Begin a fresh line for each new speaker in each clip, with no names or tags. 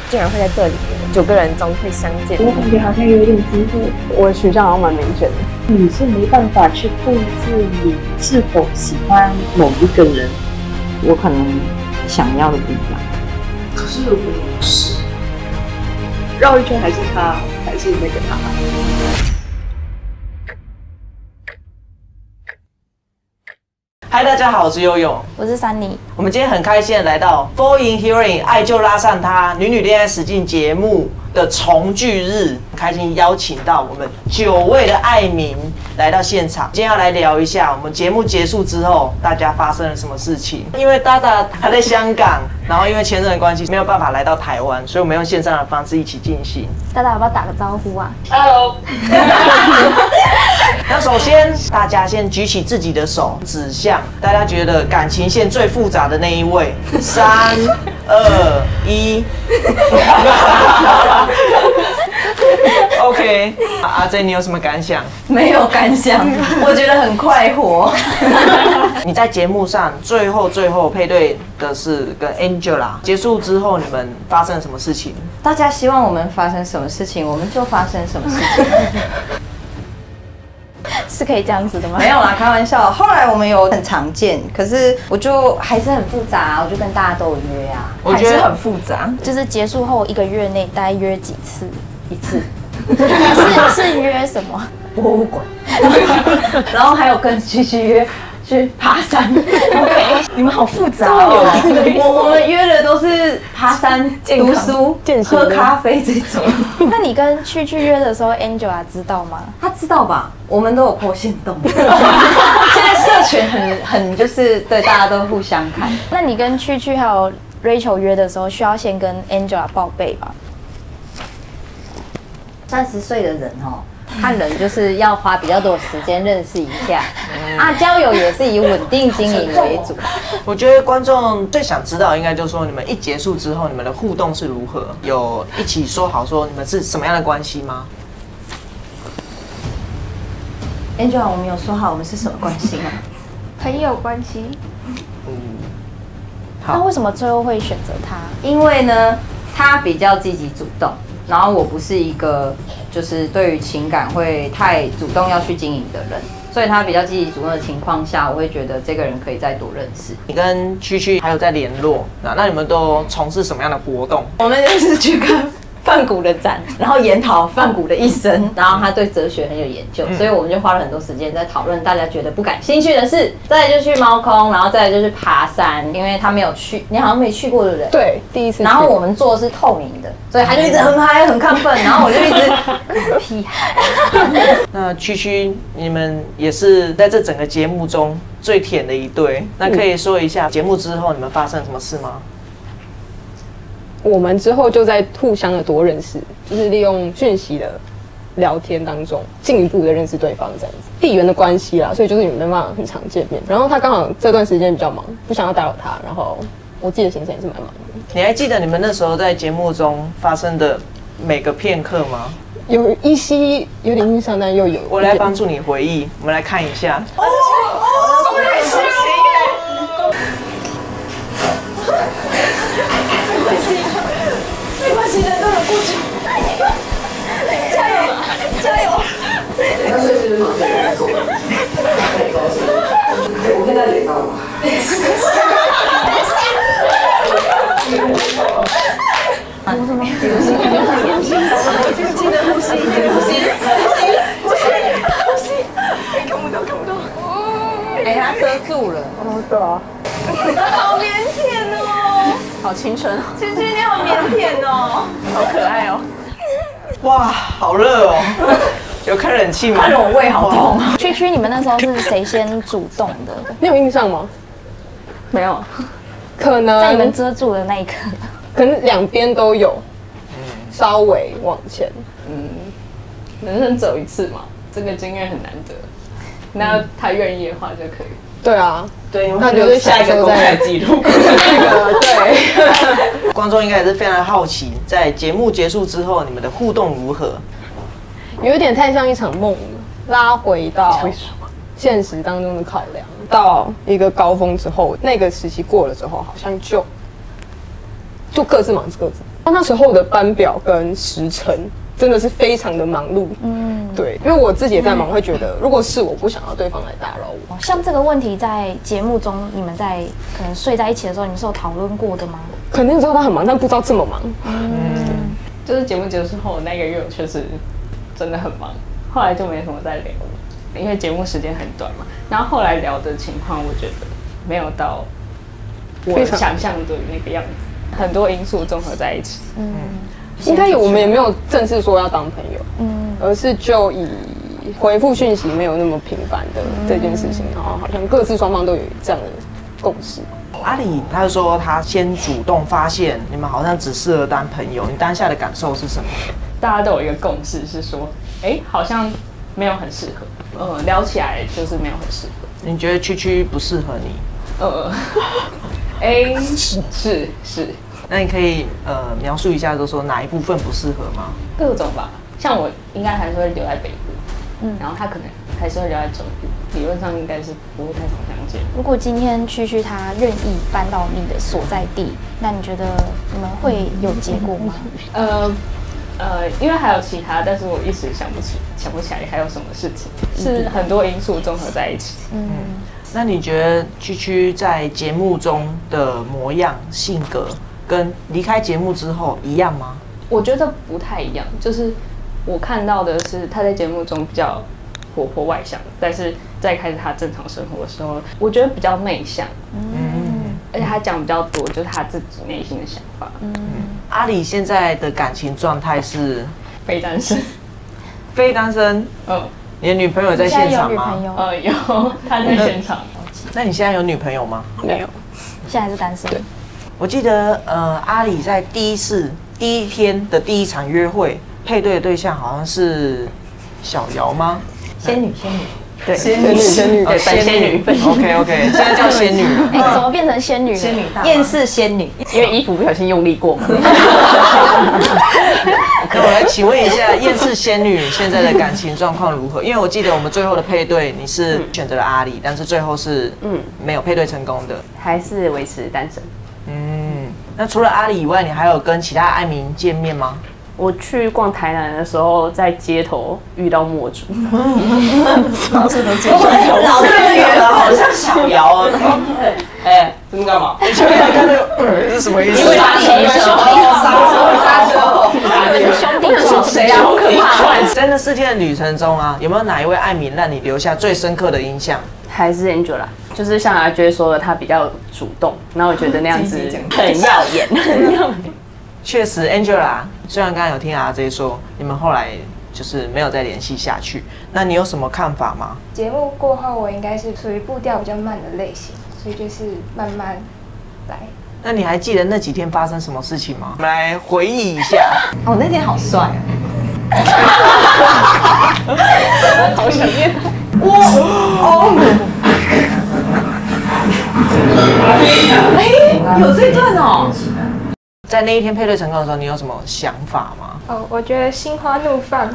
竟然会在这里9个人中会相见。
我感觉好像有点机会。
我的取向好像蛮明显的。
你是没办法去控制你是否喜欢某一个人，
我可能想要的不一样。
可是如果你不是，
绕一圈还是他，还是那个他。
嗨，大家好，我是悠悠，
我是珊妮。
我们今天很开心的来到《Fall in Hearing 爱就拉上他》女女恋爱实境节目的重聚日，很开心邀请到我们9位的爱民来到现场。今天要来聊一下我们节目结束之后大家发生了什么事情。因为大大还在香港，然后因为签证的关系没有办法来到台湾，所以我们用线上的方式一起进行。
大家要不要打个招呼啊
？Hello。那首先，大家先举起自己的手，指向大家觉得感情线最复杂的那一位。3、2、1。OK， 阿 J， 你有什么感想？
没有感想，我觉得很快活。
你在节目上最后配对的是跟 Angela， 结束之后你们发生了什么事情？
大家希望我们发生什么事情，我们就发生什么事情。
是可以这样子的吗？
没有啦，开玩笑。后来我们有很常见，可是我就还是很复杂，我就跟大家都有约啊。
我觉得
很复杂，就是结束后1个月内大概约几次？1次。是约什么？
博物馆。然后还有跟区约去爬山。
OK， 你们好复杂哦。
我们约的都是爬山、读书、喝咖啡这种。
那你跟区约的时候 ，Angela 知道吗？
他知道吧？我们都有破限动。现在社群很就是对大家都互相看。
那你跟区还有 Rachel 约的时候，需要先跟 Angela 报备吧
？30岁的人哦。看人就是要花比较多的时间认识一下啊，交友也是以稳定经营为主。
我觉得观众最想知道，应该就是说你们一结束之后，你们的互动是如何？有一起说好说你们是什么样的关系吗
？Angela， 我们有说好我们是什么关系吗？
朋友关系。
好。
那为什么最后会选择他？
因为呢，他比较积极主动。然后我不是一个就是对于情感会太主动要去经营的人，所以他比较积极主动的情况下，我会觉得这个人可以再多认识。
你跟区还有在联络，那你们都从事什么样的活动？
我们就是去看梵谷的展，然后研讨梵谷的一生，然后他对哲学很有研究，所以我们就花了很多时间在讨论大家觉得不感兴趣的事。再来就去猫空，然后再来就是爬山，因为他没有去，你好像没去过对不对？
对，第一次。
然后我们做的是透明的，所以他就一直很嗨很亢奋，然后我就一直屁孩。
那区你们也是在这整个节目中最甜的一对，那可以说一下节目之后你们发生了什么事吗？
我们之后就在互相的多认识，就是利用讯息的聊天当中，进一步的认识对方这样子。地缘的关系啦，所以就是你们没办法很常见面。然后他刚好这段时间比较忙，不想要打扰他。然后我自己的行程也是蛮忙的。
你还记得你们那时候在节目中发生的每个片刻吗？
有一些有点印象，但又有。
我来帮助你回忆，我们来看一下。
我现在脸到吗？
什么？
记得呼吸，
看不到。
哎，他遮住了。
哦，对啊。
好腼腆哦，
好清纯。
区你好腼腆哦，
好可爱哦。
哇，好热哦！有开冷气吗？
看着我胃好痛。
区，你们那时候是谁先主动的？
你有印象吗？
没有，
可能
在你们遮住的那一刻，
可能两边都有，稍微往前。
人生只有一次嘛，这个经验很难得。那他愿意的话就可以。
对啊，
对，
那就是
下一个公开记录。
对。
观众应该也是非常好奇，在节目结束之后，你们的互动如何？
有一点太像一场梦，拉回到现实当中的考量，到一个高峰之后，那个时期过了之后，好像就就各自忙各自。那时候的班表跟时程真的是非常的忙碌。对，因为我自己也在忙，会觉得如果是我不想要对方来打扰我。
像这个问题在节目中，你们在可能睡在一起的时候，你们是有讨论过的吗？
肯定知道他很忙，但不知道这么忙。
就是节目结束后那个月，我确实真的很忙，后来就没什么再聊了，因为节目时间很短嘛。然后后来聊的情况，我觉得没有到我想象的那个样子，很多因素综合在一起。
应该我们也没有正式说要当朋友，而是就以回复讯息没有那么频繁的这件事情，然后好像各自双方都有这样的共识。
阿里他就说他先主动发现你们好像只适合当朋友，你当下的感受是什么？
大家都有一个共识是说，好像没有很适合，聊起来就是没有很适合。
你觉得区区不适合你？
是。
那你可以描述一下，就说哪一部分不适合吗？
各种吧，像我应该还是会留在北部，然后他可能还是会留在中部，理论上应该是不会太常相见。
如果今天区区他愿意搬到你的所在地，那你觉得你们会有结果吗？
因为还有其他，但是我一时想不起来还有什么事情，是很多因素综合在一起。
那你觉得区区在节目中的模样、性格，跟离开节目之后一样吗？
我觉得不太一样，就是我看到的是他在节目中比较活泼外向，但是在开始他正常生活的时候，我觉得比较内向。而且他讲比较多，就是他自己内心的想法。
阿里现在的感情状态是
非单身。
非单身？你的女朋友在现场吗？
有，他在现场。
那你现在有女朋友吗？
没有，
现在是单身。
我记得阿里在第一天的第一场约会配对的对象好像是小姚吗？
仙女。
对，仙女，
对，仙女。
OK， 现在叫仙女了。
怎么变成仙女了？
仙女厌世仙女，因为衣服不小心用力过嘛。
那我来请问一下，厌世仙女现在的感情状况如何？因为我记得我们最后的配对，你是选择了阿里，但是最后是没有配对成功的，
还是维持单身。
那除了阿里以外，你还有跟其他爱民见面吗？
我去逛台南的时候，在街头遇到墨竹。
老这个女的好像小姚哦。这是干嘛？你前面看这个，是什么意思？
因为他骑车，刹车，
兄弟撞
谁啊？好可怕！
在那4天的旅程中啊，有没有哪一位爱民让你留下最深刻的印象？
还是 Angela， 就是像阿娟说的，她比较主动，然后我觉得那样子很耀眼，很耀眼。
确实 ，Angela， 虽然刚刚有听阿 J 说你们后来就是没有再联系下去，那你有什么看法吗？
节目过后，我应该是属于步调比较慢的类型，所以就是慢慢来。
那你还记得那几天发生什么事情吗？我们来回忆一下。
那天好帅啊！
好想念他。
有这段哦。
在那一天配对成功的时候，你有什么想法吗？
我觉得心花怒放。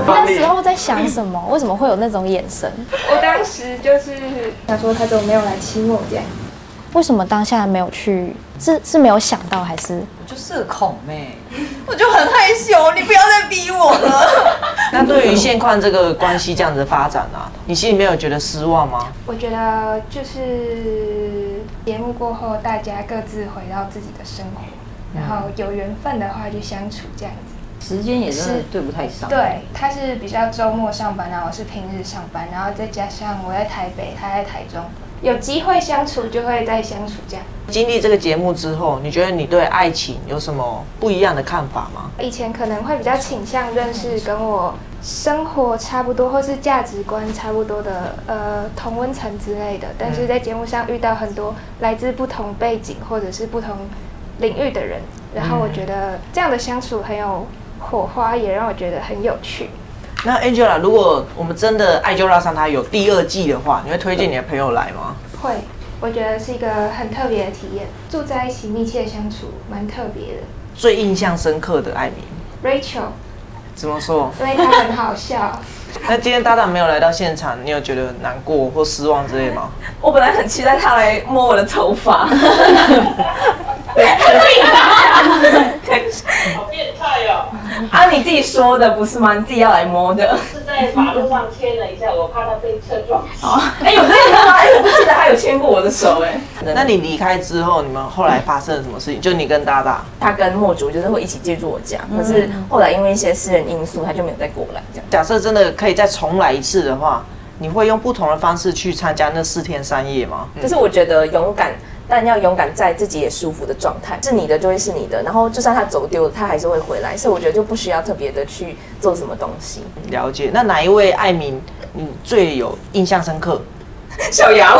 那时候在想什么？为什么会有那种眼神？
我当时就是想说，他怎么没有来亲我这样？
为什么当下没有去？是没有想到还是？
就社恐妹，我就很害羞，你不要再逼我了。
那对于现况这个关系这样子的发展啊，你心里面有觉得失望吗？
我觉得就是节目过后，大家各自回到自己的生活，然后有缘分的话就相处这样子。
时间也是对不太上。
对，他是比较周末上班，然后我是平日上班，然后再加上我在台北，他在台中，有机会相处就会再相处这样。
经历这个节目之后，你觉得你对爱情有什么不一样的看法吗？
以前可能会比较倾向认识跟我生活差不多，或是价值观差不多的同温层之类的，但是在节目上遇到很多来自不同背景或者是不同领域的人，然后我觉得这样的相处很有火花，也让我觉得很有趣。
那 Angela， 如果我们真的爱就拉上它有第2季的话，你会推荐你的朋友来吗？
会，我觉得是一个很特别的体验，住在一起密切相处，蛮特别的。
最印象深刻的爱民
Rachel，
怎么说？
所以他很好笑。
那今天搭档没有来到现场，你有觉得难过或失望之类吗？
我本来很期待他来摸我的头发。
好变态哦！
啊，你自己说的不是吗？你自己要来摸的。
是在马路上牵了一下，我怕他被车撞。
哎，有这个吗？哎，我不记得他有牵过我的手哎。
那你离开之后，你们后来发生了什么事情？就你跟搭档，
他跟墨竹就是会一起借住我家，可是后来因为一些私人因素，他就没有再过来这样。
假设真的可以再重来一次的话，你会用不同的方式去参加那4天3夜吗？
就是我觉得勇敢，但要勇敢在自己也舒服的状态，是你的就会是你的，然后就算他走丢了，他还是会回来，所以我觉得就不需要特别的去做什么东西。
了解。那哪一位艾民你最有印象深刻？
小杨。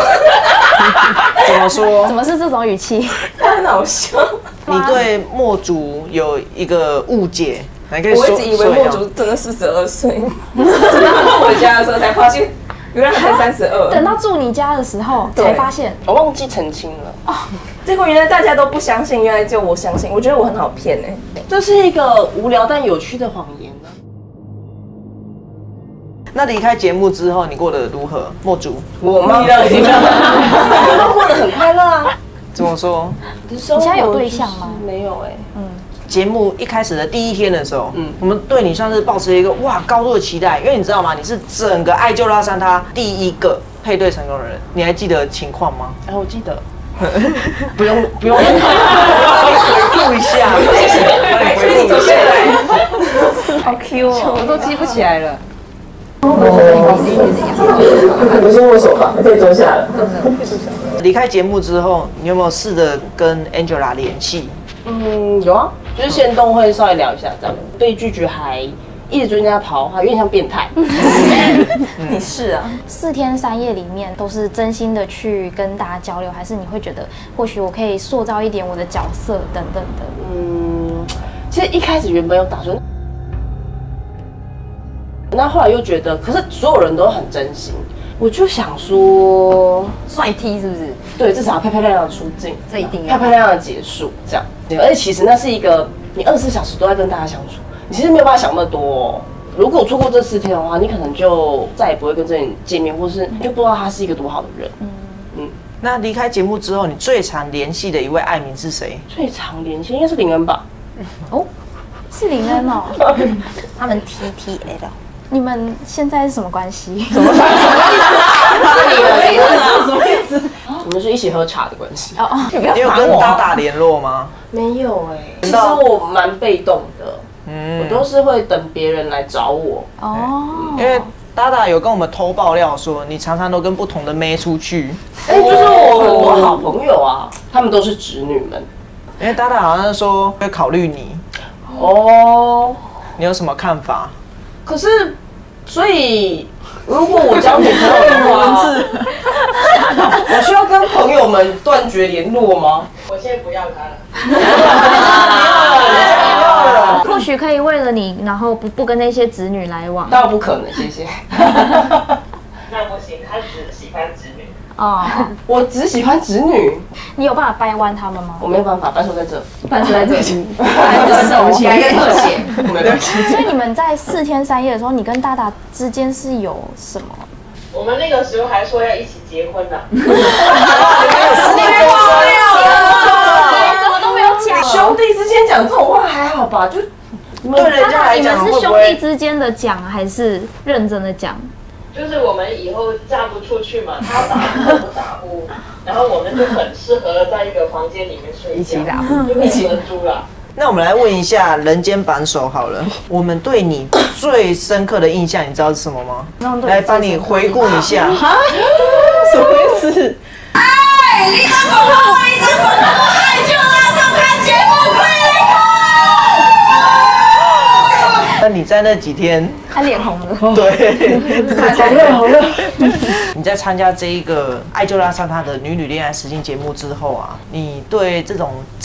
怎么说？
怎么是这种语气？
他很好笑。
你对墨竹有一个误解，还可以说。
我一直以为墨竹真的42岁，直到他住我家的时候才发现。原来才32，
等到住你家的时候才发现，
我忘记澄清了哦。
结果原来大家都不相信，原来就我相信。我觉得我很好骗哎，
这是一个无聊但有趣的谎言呢。
那离开节目之后，你过得如何？墨竹，
我吗？我过得很快乐啊。
怎么说？
你现在有对象吗？
没有哎。
节目一开始的第1天的时候，我们对你算是抱持一个高度的期待，因为你知道吗？你是整个爱就拉上他第1个配对成功的人，你还记得情况吗？
哎，我记得。
不用，我帮你回顾一下，
所以你走下来，好 Q 哦，
我都记不起来了。
不是握手吧？可以坐下了。
离开节目之后，你有没有试着跟 Angela 联系？
有啊，就是限动会稍微聊一下这样。被拒绝还一直追人家跑的话，有点像变态。
你是啊
？4天3夜里面都是真心的去跟大家交流，还是你会觉得或许我可以塑造一点我的角色等等的？
其实一开始原本有打算，那后来又觉得，可是所有人都很真心。我就想说，
帅 T 是不是？
对，至少要漂漂亮亮的出镜，
这一定要
漂漂亮亮的结束，这样。而且其实那是一个你24小时都在跟大家相处，你其实没有办法想那么多哦。如果错过这4天的话，你可能就再也不会跟这人见面，或是你就不知道他是一个多好的人。
那离开节目之后，你最常联系的一位艾民是谁？
最常联系应该是林恩吧？
哦，是林恩哦，
他们 TTL。
你们现在是什么关系？
什么意思？我们是一起喝茶的关系。
你有跟搭档联络吗？
没有哎，其实我蛮被动的，我都是会等别人来找我。
因为搭档有跟我们偷爆料说，你常常都跟不同的妹出去。
就是我很多好朋友啊，他们都是直女们。
因为搭档好像说会考虑你。
哦，
你有什么看法？
可是，所以如果我交女朋友的话，我需要跟朋友们断绝联络吗？
我现在不要他了。
或许可以为了你，然后不跟那些直女来往。
当然不可能，谢谢。
那不行，他只喜欢直女。
哦，
我只喜欢直女。
你有办法掰弯他们吗？
我没有办法，扳手在这，
扳手在这里，
手起来一个特写。
没关系。
所以你们在4天3夜的时候，你跟大大之间是有什么？
我们那个时候还说要一起结婚呢。
怎么都没有讲？
兄弟之间讲这种话还好吧？就
对人家来讲，
你们是兄弟之间的讲，还是认真的讲？
就是我们以后嫁不出去嘛，他打呼我不打呼，然后我们就很适合在一个房间里面睡觉，一起打呼，就可以合租了。
那我们来问一下人间扳手好了，我们对你最深刻的印象，你知道是什么吗？来帮你回顾一下。
啊？什么意思？
哎，你张广告，你张广告，爱就拉上看节目，快来
那你在那几天，
他脸红了。
对，
好热。
你在参加这一个爱就拉上他的女恋爱实境节目之后啊，你对这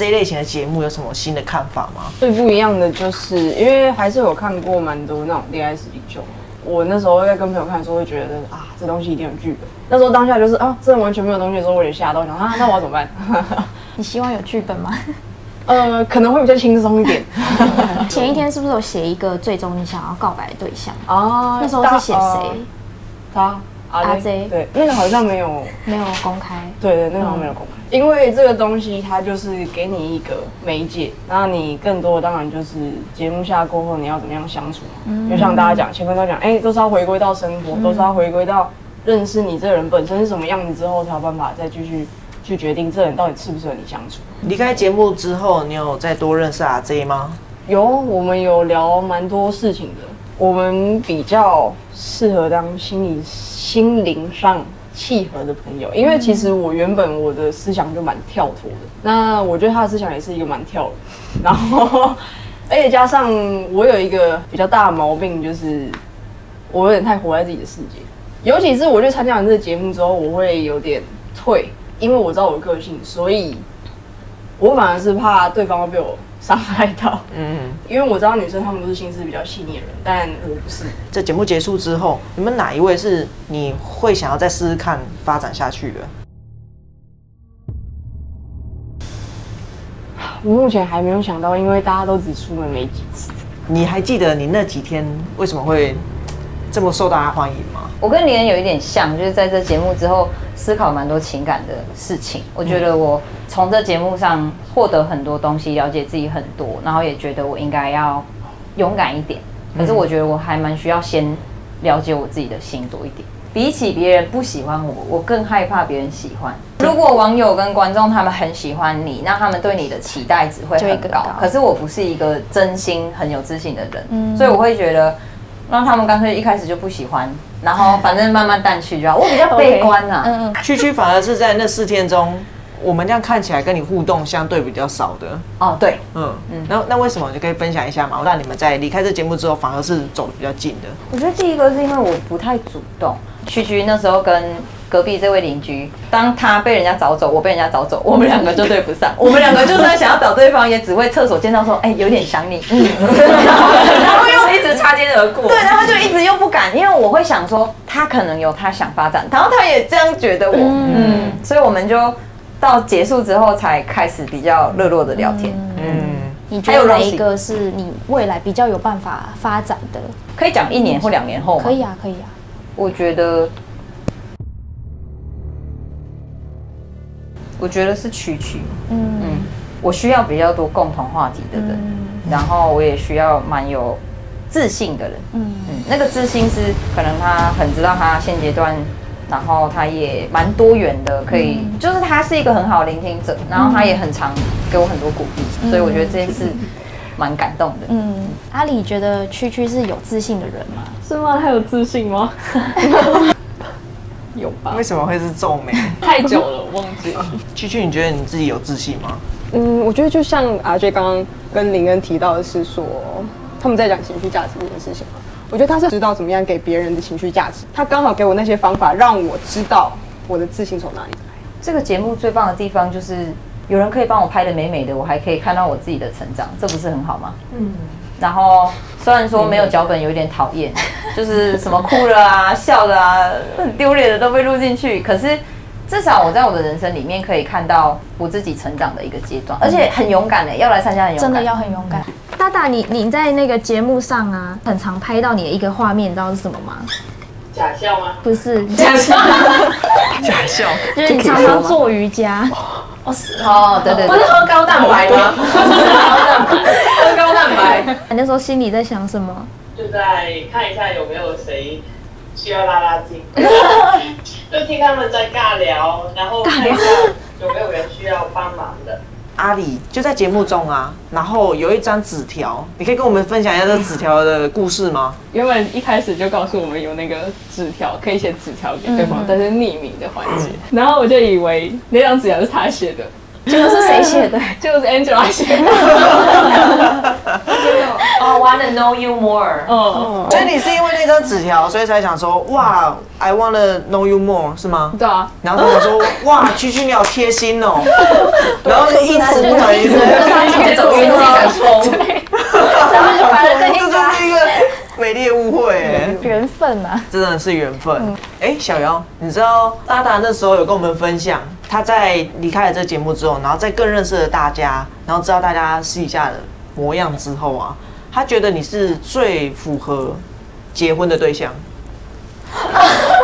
一类型的节目有什么新的看法吗？
最不一样的就是因为还是有看过蛮多那种恋爱实境秀，我那时候在跟朋友看的时候会觉得啊，这东西一定有剧本。那时候当下就是啊，真的完全没有东西的时候，我有点吓到，想啊，那我要怎么办？
你希望有剧本吗？
可能会比较轻松一点。
前一天是不是有写一个最终你想要告白的对象？
哦，
那时候是写谁？
他
阿 J。
对，那个好像没有
公开。
对，那个好像没有公开，因为这个东西它就是给你一个媒介，那你更多的当然就是节目下过后你要怎么样相处。就像大家讲，前面都讲，都是要回归到生活，都是要回归到认识你这个人本身是什么样子之后，才有办法再继续去决定这人到底适不适合你相处。
离开节目之后，你有再多认识阿 J 吗？
有，我们有聊蛮多事情的。我们比较适合当心灵上契合的朋友，因为其实我原本我的思想就蛮跳脱的，那我觉得他的思想也是一个蛮跳的，然后而且加上我有一个比较大的毛病，就是我有点太活在自己的世界，尤其是我去参加完这个节目之后，我会有点退，因为我知道我的个性，所以我反而是怕对方会被我伤害到。因为我知道女生她们都是心思比较细腻的人，但我不是。
这节目结束之后，你们哪一位是你会想要再试试看发展下去的？
我目前还没有想到，因为大家都只出门没几次。
你还记得你那几天为什么会这么受大家欢迎吗？
我跟林恩有一点像，就是在这节目之后思考蛮多情感的事情。我觉得我从这节目上获得很多东西，了解自己很多，然后也觉得我应该要勇敢一点。可是我觉得我还蛮需要先了解我自己的心多一点。比起别人不喜欢我，我更害怕别人喜欢。如果网友跟观众他们很喜欢你，那他们对你的期待值会很高。可是我不是一个真心很有自信的人，所以我会觉得让他们干脆一开始就不喜欢，然后反正慢慢淡去就好。我比较悲观啊。
区反而是在那4天中，我们这样看起来跟你互动相对比较少的。
哦，对，
那为什么？你可以分享一下嘛？让你们在离开这节目之后，反而是走得比较近的。
我觉得第一个是因为我不太主动。区那时候跟隔壁这位邻居，当他被人家找走，我被人家找走，我们两个就对不上。我们两个就算想要找对方，也只会厕所见到说，有点想你，然后又一直擦肩而过。对，然后就一直又不敢，因为我会想说，他可能有他想发展，然后他也这样觉得我，所以我们就到结束之后才开始比较热络的聊天。
你觉得哪一个是你未来比较有办法发展的？
可以讲1年或2年后吗？
可以啊，可以啊。
我觉得是区，我需要比较多共同话题的人，然后我也需要蛮有自信的人，那个自信是可能他很知道他现阶段，然后他也蛮多元的，可以，就是他是一个很好的聆听者，然后他也很常给我很多鼓励，所以我觉得这件事蛮感动的。
阿里觉得区是有自信的人吗？
是吗？他有自信吗？有吧？
为什么会是皱眉？
太久了，忘记了。
区，你觉得你自己有自信吗？
我觉得就像阿 J 刚刚跟林恩提到的是说，他们在讲情绪价值这件事情嘛。我觉得他是知道怎么样给别人的情绪价值，他刚好给我那些方法，让我知道我的自信从哪里来。
这个节目最棒的地方就是有人可以帮我拍得美美的，我还可以看到我自己的成长，这不是很好吗？然后虽然说没有脚本有点讨厌，就是什么哭了啊、笑了啊、很丢脸的都被录进去，可是至少我在我的人生里面可以看到我自己成长的一个阶段，而且很勇敢的要来参加，很勇敢，
真的要很勇敢。大大，你在那个节目上啊，很常拍到你的一个画面，你知道是什么吗？
假笑吗？
不是
假笑，假笑，
就是你常常做瑜伽。
对，
不是喝高蛋白吗？喝高蛋白。
你那时候心里在想什么？
就在看一下有没有谁需要拉筋，就听他们在尬聊，然后看一下有没有人需要帮忙的。
阿里就在节目中啊，然后有一张纸条，你可以跟我们分享一下这纸条的故事吗？
原本一开始就告诉我们有那个纸条，可以写纸条给对方，但是匿名的环节。然后我就以为那张纸条是他写的，
结果是谁写的？
就是 Angela 写的。
wanna know you more。
所以你是因为那张纸条，所以才想说，哇 ，I wanna know you more， 是吗？
对啊。
然后他们说，哇，区你好贴心哦。然后一直不小心
跟他一起走，因为自己想冲。
然后就把人跟
这就是一个美丽的误会，
缘分啊，
真的是缘分。小姚，你知道大大那时候有跟我们分享，他在离开了这个节目之后，然后再更认识了大家，然后知道大家私底下的模样之后啊，他觉得你是最符合结婚的对象。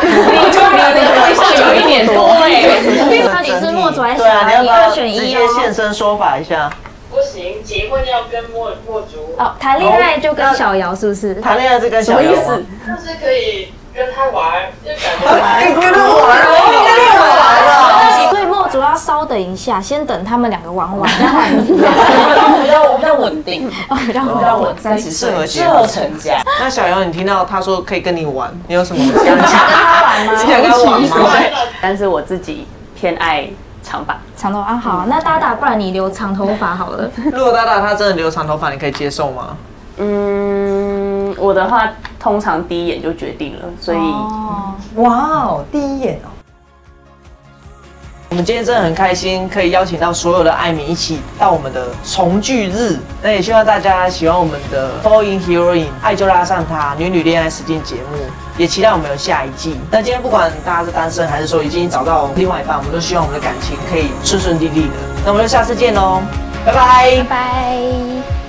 你就没有那个对象有一点多
到底是墨竹还是
对啊，你要不要
2选1哦？
直接现身说法一下？
不行，结婚要跟墨竹。
哦，谈恋爱就跟小姚是不是？
谈恋爱是跟小姚吗？
就是可以跟他玩，就感觉
跟他玩了，
所以墨竹要稍等一下，先等他们2个玩完，再换你。
我比较稳定，
比较
稳，30岁适合成家。
那小姚，你听到他说可以跟你玩，你有什么想讲？
想跟他玩吗？
但是我自己偏爱长发。
长头发好，那大大，不然你留长头发好了。
如果大大他真的留长头发，你可以接受吗？
我的话通常第一眼就决定了，所以
哇哦，第一眼哦。我们今天真的很开心，可以邀请到所有的爱民一起到我们的重聚日。那也希望大家喜欢我们的《Fall in Heroin》爱就拉上他女女恋爱实境节目，也期待我们有下一季。那今天不管大家是单身，还是说已经找到另外一半，我们都希望我们的感情可以顺顺利利的。那我们就下次见喽，拜拜，
拜拜。